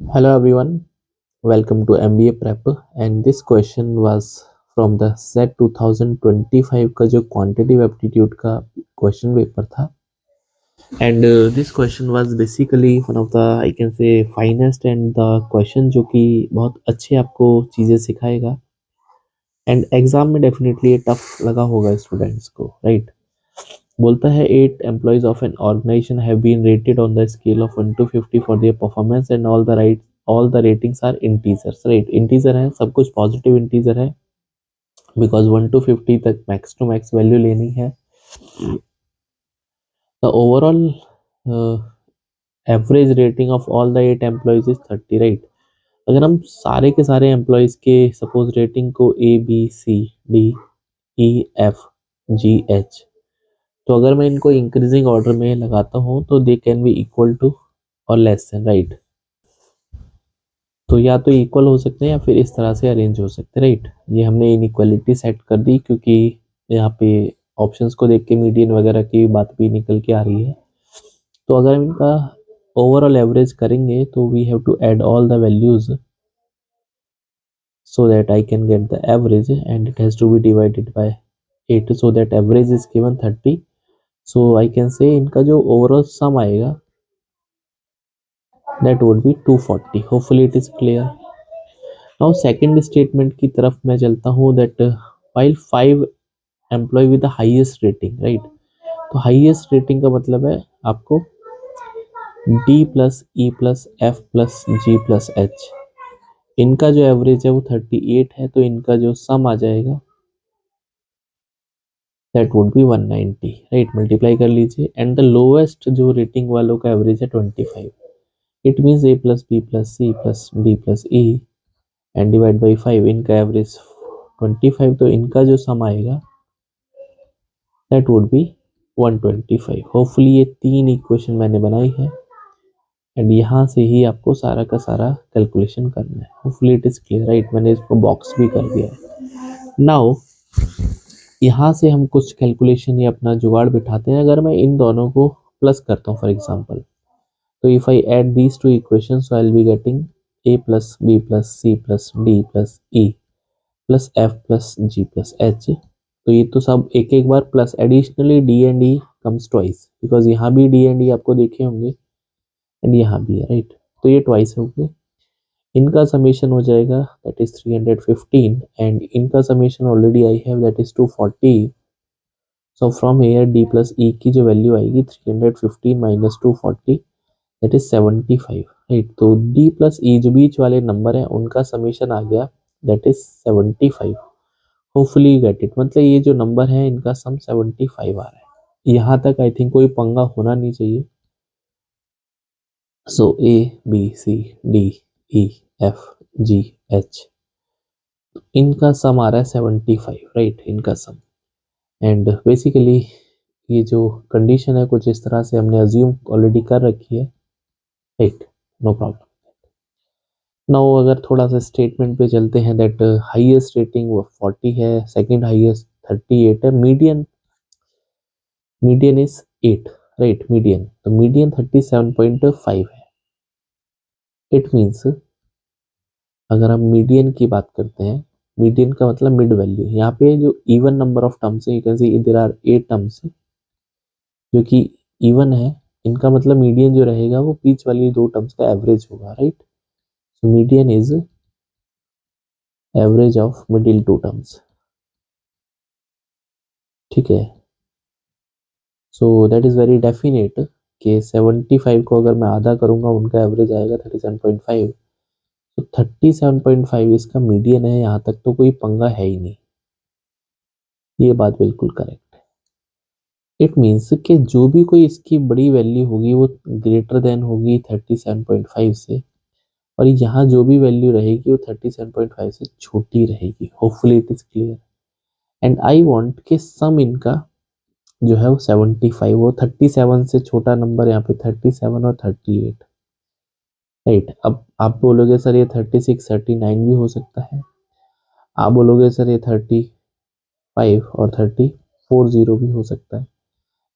Hello everyone, welcome to MBA Prep and this question was from the SET 2025 का जो quantitative aptitude का question paper था and this question was basically one of the I can say finest and the question जो कि बहुत अच्छे आपको चीज़ें सिखाएगा and एग्जाम में डेफिनेटली ये टफ लगा होगा स्टूडेंट्स को राइट। बोलता है 8 employees of an organization have been rated on the scale of 1 to 50 for their performance and all the ratings are integers right। Integer है, सब कुछ पॉजिटिव इंटीजर है बिकॉज 1 to 50 तक मैक्स टू मैक्स वैल्यू लेनी है। The overall average rating of all the 8 employees is 30 right. अगर हम सारे के सारे एम्प्लॉयज के सपोज रेटिंग को ABCDEFGH, तो अगर मैं इनको इंक्रीजिंग ऑर्डर में लगाता हूँ तो they can be equal to और लेस देन राइट। तो या तो इक्वल हो सकते हैं या फिर इस तरह से अरेंज हो सकते हैं राइट। ये हमने इनइक्वालिटी सेट कर दी क्योंकि यहाँ पे ऑप्शंस को देख के मीडियन वगैरह की बात भी निकल के आ रही है। तो अगर हम इनका ओवरऑल एवरेज करेंगे तो we have to add all the values so that I can get the average and it has to be divided by 8 so that average is given 30। so I can say इनका जो overall sum आएगा that would be 240। hopefully it is clear। now second statement की तरफ मैं चलता हूँ that while 5 employee with the highest rating right। तो highest rating का मतलब है आपको D plus E plus F plus G plus H, इनका जो एवरेज है वो 38 है तो इनका जो सम आ जाएगा that would be 190 right. Multiply कर लीजिए एंड द लोवेस्ट जो रेटिंग वालों का एवरेज है 25। It means A plus B plus C plus D plus E and divide by 5, इनका एवरेज 25 तो इनका जो सम आएगा दैट वुड बी 125। होपफुली ये 3 इक्वेशन मैंने बनाई है एंड यहाँ से ही आपको सारा का सारा कैलकुलेशन करना है। Hopefully it is clear right. मैंने इसको बॉक्स भी कर दिया है। नाउ यहाँ से हम कुछ कैलकुलेशन या अपना जुगाड़ बिठाते हैं। अगर मैं इन दोनों को प्लस करता हूँ फॉर एग्जांपल, तो if I add these two equations I will be getting A plus B plus C plus D plus E plus F plus G plus H। तो ये तो सब एक एक बार plus additionally D and E comes twice because यहाँ भी D and E आपको देखे होंगे एंड यहाँ भी है राइट। तो ये ट्वाइस हो गए। इनका समेशन हो जाएगा दैट इज 315 एंड इनका summation already I have that is 240। So from here D plus E की जो वैल्यू आएगी 315 माइनस 240 दैट इज 75 राइट। तो D प्लस E जो बीच वाले नंबर है उनका समेशन आ गया that is 75। Hopefully get it, मतलब ये जो नंबर है इनका सम 75 आ रहा है। यहाँ तक आई थिंक कोई पंगा होना नहीं चाहिए। सो A B C D E F G H, इनका सम आ रहा है 75 राइट, इनका सम। एंड बेसिकली ये जो कंडीशन है कुछ इस तरह से हमने अज्यूम ऑलरेडी कर रखी है राइट, नो प्रॉब्लम। नाउ अगर थोड़ा सा स्टेटमेंट पे चलते हैं दैट हाईएस्ट रेटिंग वो 40 है, सेकंड हाईएस्ट 38 है, मीडियन इज 8 राइट। मीडियन तो मीडियन 37.5 है। इट मीन्स अगर हम मीडियन की बात करते हैं, मीडियन का मतलब मिड वैल्यू। यहाँ पे जो इवन नंबर ऑफ टर्म्स है you can see there are 8 terms जो कि इवन है, इनका मतलब मीडियन जो रहेगा वो बीच वाली 2 टर्म्स का एवरेज होगा right. So median is average of middle 2 terms, ठीक है। So that is very definite कि 75 को अगर मैं आधा करूंगा उनका एवरेज आएगा 37.5। तो 37.5 इसका मीडियन है। यहाँ तक तो कोई पंगा है ही नहीं, ये बात बिल्कुल करेक्ट है। इट मीन्स कि जो भी कोई इसकी बड़ी वैल्यू होगी वो ग्रेटर देन होगी 37.5 से, और यहाँ जो भी वैल्यू रहेगी वो 37.5 से छोटी रहेगी। Hopefully it is clear. And I want कि सम इनका जो है वो 75 हो। 37 से छोटा नंबर यहाँ पे 37 और 38 राइट। अब आप बोलोगे सर ये 36 39 भी हो सकता है, आप बोलोगे सर ये 35 और 34 भी हो सकता है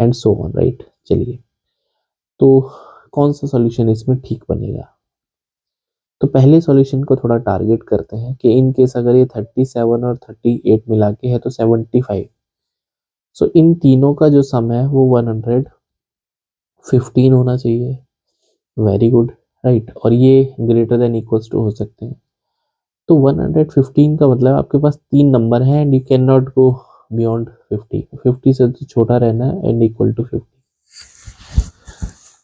एंड सो ऑन राइट। चलिए, तो कौन सा सॉल्यूशन इसमें ठीक बनेगा? तो पहले सॉल्यूशन को थोड़ा टारगेट करते हैं कि इन केस अगर ये 37 और 38 मिला के है तो 75। सो इन तीनों का जो सम है वो 115 होना चाहिए। Very good, right. और ये ग्रेटर देन इक्वल्स टू हो सकते हैं। तो 115 का मतलब आपके पास तीन नंबर हैं and you can not go beyond 50 से तो छोटा रहना है एंड इक्वल टू 50।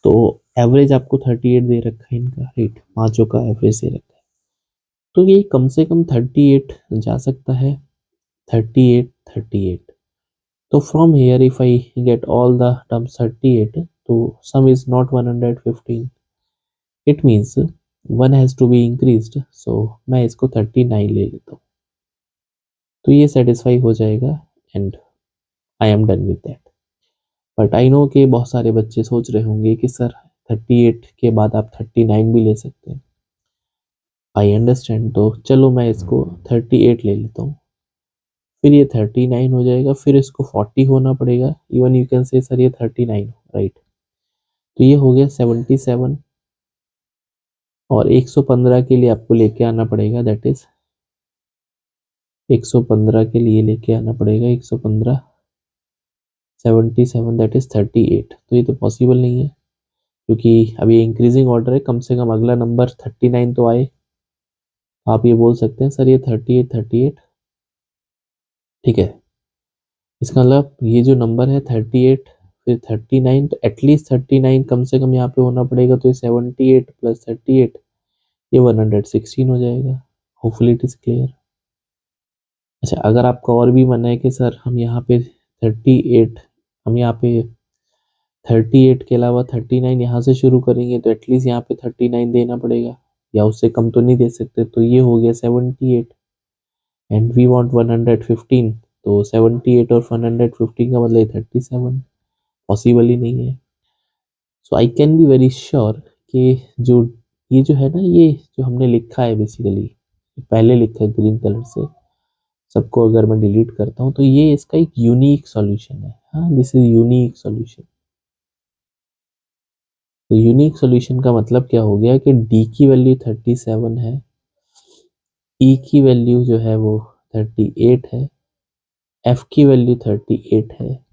तो एवरेज आपको 38 दे रखा है इनका, राइट, पांचों का एवरेज दे रखा है। तो ये कम से कम 38 जा सकता है, 38। तो from here if I get all the terms 38, तो sum is not 115, it means 1 has to be increased. So मैं इसको 39 ले लेता हूँ, तो ये सेटिस्फाई हो जाएगा and I am done with that. But I know कि बहुत सारे बच्चे सोच रहे होंगे कि सर 38 के बाद आप 39 भी ले सकते हैं। आई अंडरस्टैंड, तो चलो मैं इसको 38 ले लेता हूँ, फिर ये 39 हो जाएगा, फिर इसको 40 होना पड़ेगा। Even you can say sir ये 39, राइट। तो ये हो गया 77 और 115 के लिए आपको लेके आना पड़ेगा, दैट इज 115 के लिए लेके आना पड़ेगा 115, 77 दैट इज 38। तो ये तो पॉसिबल नहीं है क्योंकि अभी इंक्रीजिंग ऑर्डर है, कम से कम अगला नंबर 39 तो आए। आप ये बोल सकते हैं सर ये 38, ठीक है। इसका मतलब ये जो नंबर है 38 फिर 39, तो एटलीस्ट 39 कम से कम यहाँ पे होना पड़ेगा। तो ये 78 प्लस 38 ये 116 हो जाएगा। Hopefully it is clear. अच्छा, अगर आपका और भी मन है कि सर हम यहाँ पे 38, हम यहाँ पे 38 के अलावा 39 यहाँ से शुरू करेंगे तो एटलीस्ट यहाँ पे 39 देना पड़ेगा, या उससे कम तो नहीं दे सकते। तो ये हो गया 78 एंड वी वांट 115, तो 78 और 115 का मतलब 37, पॉसिबल ही नहीं है। So I can be very sure कि जो ये जो है ना, ये जो हमने लिखा है बेसिकली पहले लिखा है ग्रीन कलर से, सबको अगर मैं डिलीट करता हूँ तो ये इसका एक यूनिक सॉल्यूशन है। हाँ, दिस इज यूनिक सॉल्यूशन। तो यूनिक सॉल्यूशन का मतलब क्या हो गया कि डी की वैल्यू 37 है, ई की वैल्यू जो है वो 38 है, एफ की वैल्यू 38 है,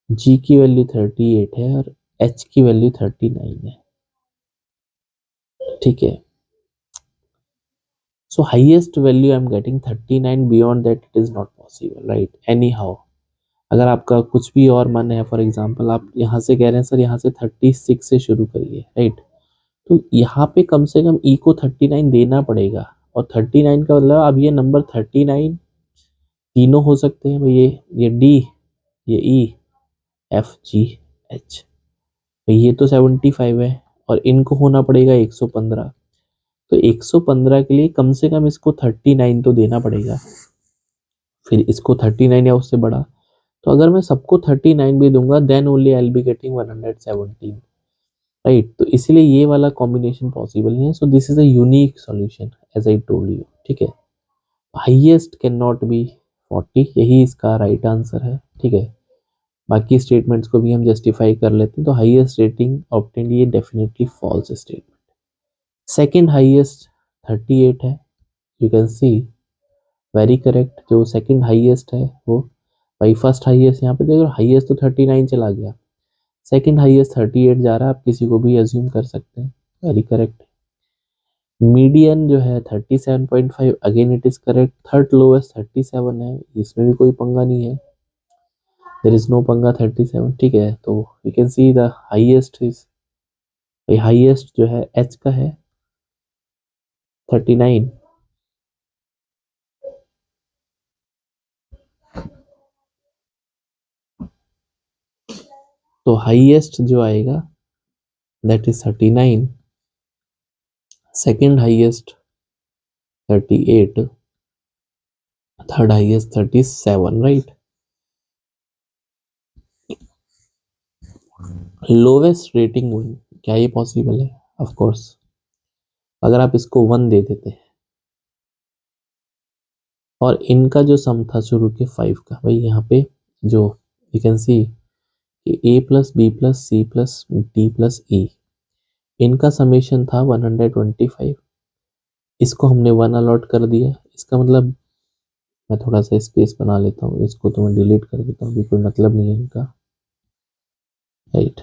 जी की वैल्यू 38 है और एच की वैल्यू 39 है, ठीक है। So highest value I'm getting 39, beyond that it is not possible, right? Anyhow, अगर आपका कुछ भी और मन है, फॉर एग्जांपल आप यहाँ से कह रहे हैं सर यहाँ से 36 से शुरू करिए, राइट, तो यहाँ पे कम से कम ई को 39 देना पड़ेगा। और 39 का मतलब अब ये नंबर 39 तीनों हो सकते हैं भाई, ये डी, ये ई, एफ, जी, एच, ये तो 75 है और इनको होना पड़ेगा 115। तो 115 के लिए कम से कम इसको 39 तो देना पड़ेगा, फिर इसको 39 या उससे बड़ा। तो अगर मैं सबको 39 भी दूंगा then only I will be getting 117, right. तो इसलिए ये वाला कॉम्बिनेशन पॉसिबल नहीं है। So this is a unique solution as I told you, ठीक है। हाईएस्ट कैन नॉट बी 40, यही इसका राइट आंसर है, ठीक है। बाकी स्टेटमेंट्स को भी हम जस्टिफाई कर लेते हैं। तो हाईएस्ट रेटिंग ऑब्टेन्ड, ये definitely false statement. Second highest 38 है, you can see, very correct. जो सेकंड हाईएस्ट है वो, भाई फर्स्ट हाईएस्ट यहाँ पे देखो, हाईएस्ट तो 39 चला गया, सेकंड हाईएस्ट 38 जा रहा है, आप किसी को भी अज्यूम कर सकते हैं, वेरी करेक्ट। मीडियन जो है 37.5, again it is correct. Third lowest 37 है, इसमें भी कोई पंगा नहीं है, देयर इज नो पंगा 37, ठीक है। तो you can see the highest is, highest जो है एच का है 39, तो हाईएस्ट जो आएगा that is 39, second highest 38, third highest 37, right. Lowest rating one, क्या ये पॉसिबल है? Of course. अगर आप इसको 1 दे देते हैं और इनका जो सम था शुरू के 5 का, भाई यहाँ पे जो यू कैन सी कि A plus B plus C plus D plus E, इनका समेशन था 125, इसको हमने 1 अलॉट कर दिया, इसका मतलब मैं थोड़ा सा स्पेस बना लेता हूँ, इसको तो मैं डिलीट कर देता हूँ, अभी कोई मतलब नहीं है इनका, राइट।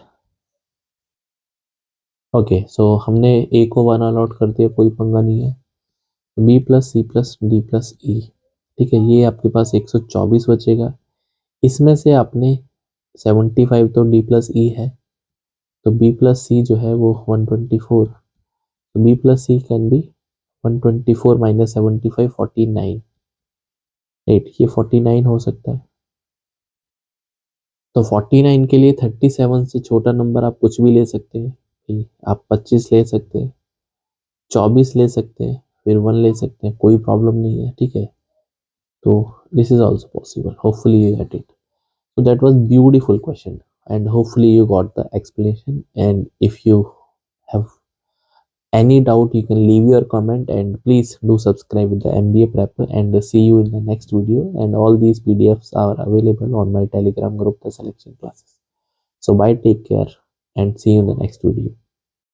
ओके, सो हमने ए को 1 अलॉट कर दिया, कोई पंगा नहीं है। B plus C plus D plus E, ठीक है, ये आपके पास 124 बचेगा। इसमें से आपने 75 तो डी प्लस ई है, तो बी प्लस सी जो है वो 124, तो B plus C can be 124 minus 75 49, right, ये 49 हो सकता है। तो 49 के लिए 37 से छोटा नंबर आप कुछ भी ले सकते हैं, आप 25 ले सकते हैं, 24 ले सकते हैं, फिर 1 ले सकते हैं, कोई प्रॉब्लम नहीं है, ठीक है। तो this is also possible, hopefully you get it. So that was beautiful question, and hopefully you got the explanation. And if you have any doubt, you can leave your comment, and please do subscribe with the MBA Prepper, and see you in the next video. And all these PDFs are available on my Telegram group, the selection classes. So bye, take care, and see you in the next video.